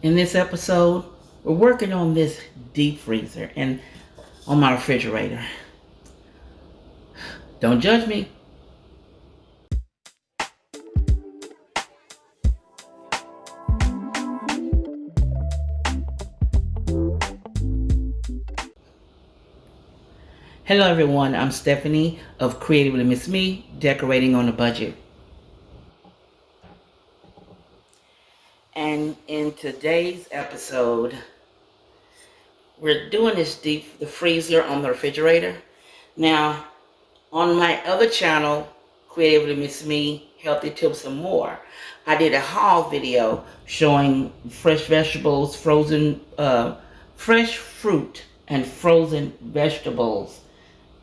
In this episode, we're working on this deep freezer and on my refrigerator. Don't judge me. Hello everyone, I'm Stephanie of CreativelyMsMe, decorating on a budget. And in today's episode, we're doing this deep the freezer on the refrigerator. Now, on my other channel, CreativelyMsMe, Healthy Tips and More, I did a haul video showing fresh vegetables, fresh fruit, and frozen vegetables,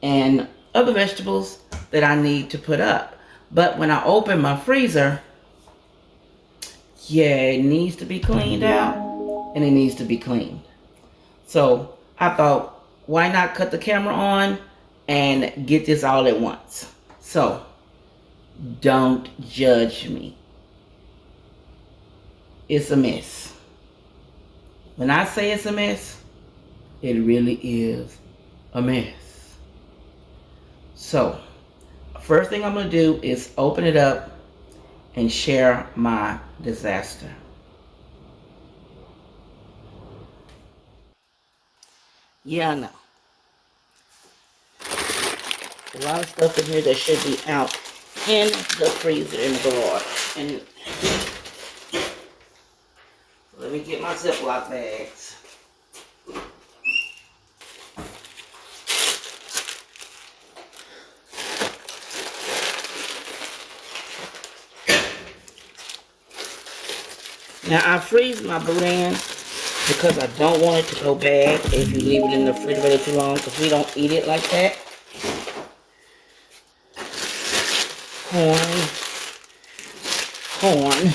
and other vegetables that I need to put up. But when I open my freezer, yeah, it needs to be cleaned out, and it needs to be cleaned. So I thought, why not cut the camera on and get this all at once? So don't judge me. It's a mess. When I say it's a mess, it really is a mess. So first thing I'm going to do is open it up and share my disaster. Yeah, I know. A lot of stuff in here that should be out in the freezer in the garage. And let me get my Ziploc bags. Now I freeze my blend because I don't want it to go bad if you leave it in the refrigerator too long, because we don't eat it like that. Corn.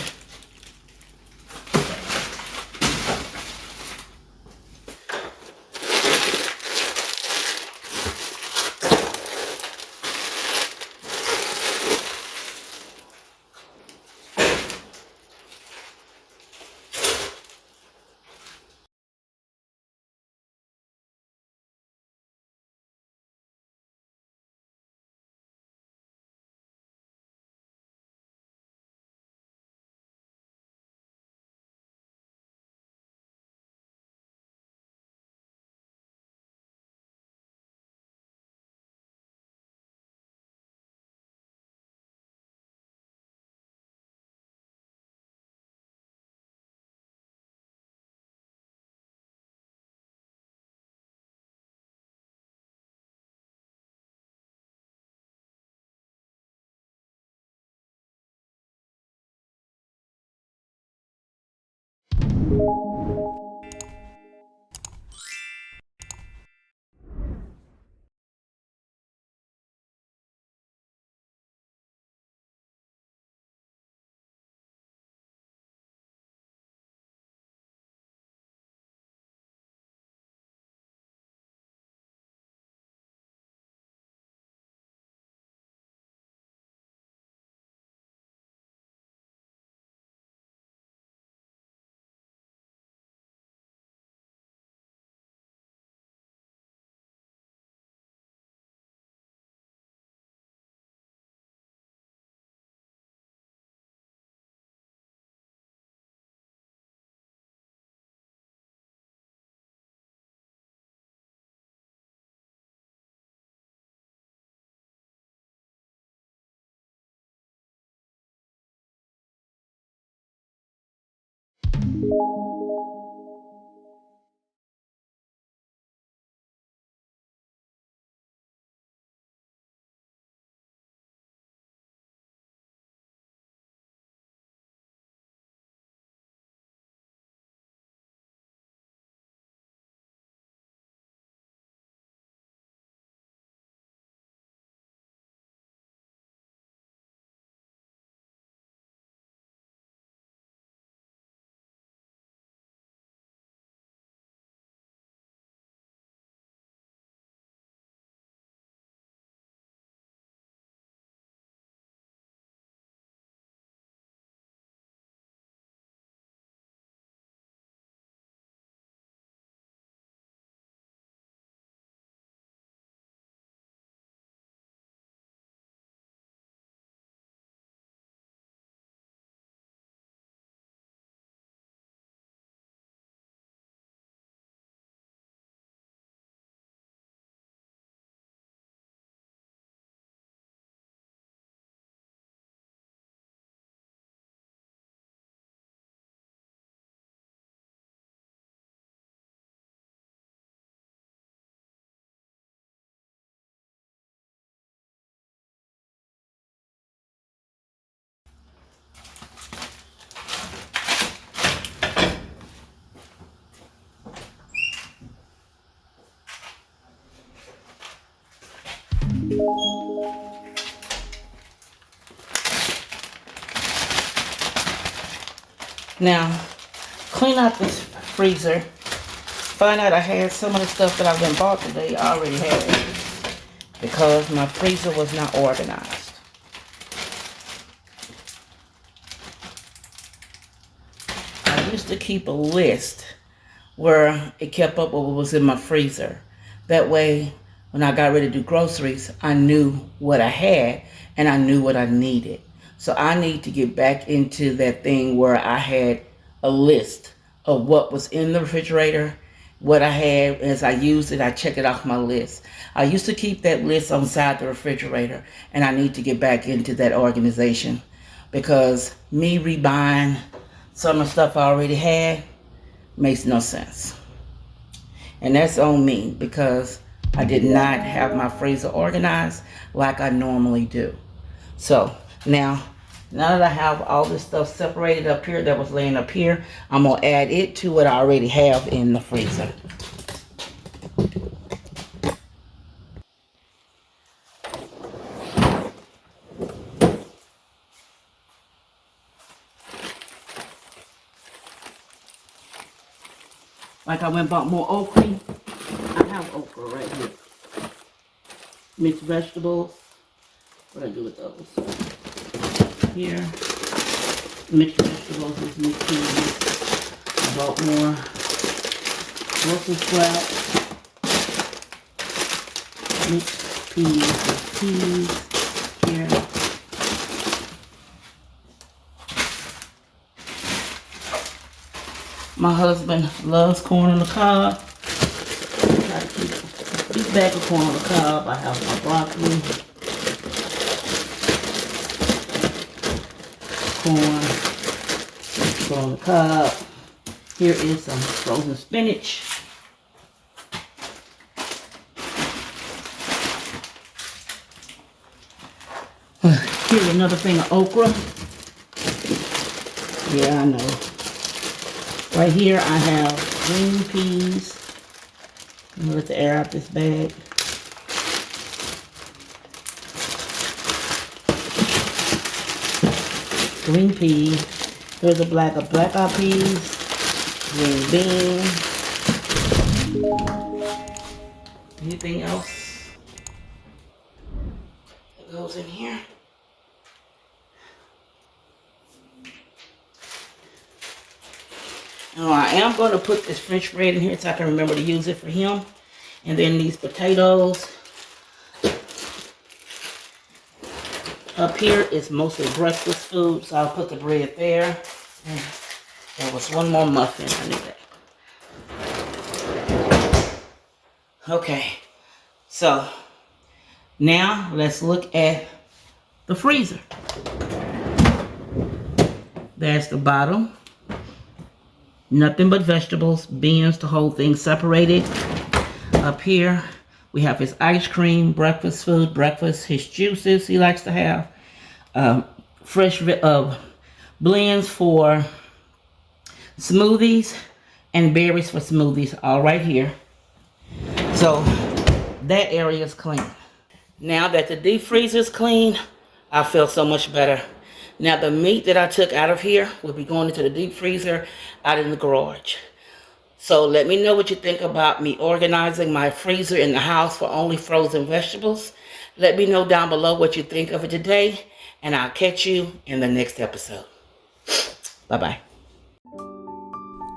Now, clean out this freezer. Find out I had some of the stuff that I've been bought today. I already had it because my freezer was not organized. I used to keep a list where it kept up with what was in my freezer. That way, when I got ready to do groceries, I knew what I had and I knew what I needed. So I need to get back into that thing where I had a list of what was in the refrigerator, what I had. As I used it, I checked it off my list. I used to keep that list on side the refrigerator, and I need to get back into that organization because me rebuying some of the stuff I already had makes no sense. And that's on me because I did not have my freezer organized like I normally do. So now that I have all this stuff separated up here that was laying up here, I'm going to add it to what I already have in the freezer. Like I went and bought more okra. I have okra right here. Mixed vegetables. What do I do with those? Here. Mixed vegetables with mixed peas. I bought more Brussels sprouts. Mixed peas with peas. Here. My husband loves corn on the cob. Try to keep a big bag of corn on the cob. I have my broccoli, corn on the cob. Here is some frozen spinach. Here's another thing of okra. Yeah, I know. Right here I have green peas. I'm gonna let the air out this bag. Green peas. Here's a black-eyed peas. Green bean. Anything else that goes in here? Now I am going to put this French bread in here so I can remember to use it for him. And then these potatoes. Up here is mostly breakfast food, so I'll put the bread there. And there was one more muffin. I need that. Okay, so now let's look at the freezer. There's the bottom. Nothing but vegetables, beans, the whole thing separated. Up here, we have his ice cream, breakfast food, his juices he likes to have. Fresh blends for smoothies and berries for smoothies, all right here. So that area is clean. Now that the deep freezer is clean, I feel so much better. Now the meat that I took out of here will be going into the deep freezer out in the garage. So let me know what you think about me organizing my freezer in the house for only frozen vegetables. Let me know down below what you think of it today, and I'll catch you in the next episode. Bye-bye.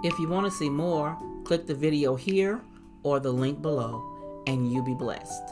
If you want to see more, click the video here or the link below, and you be blessed.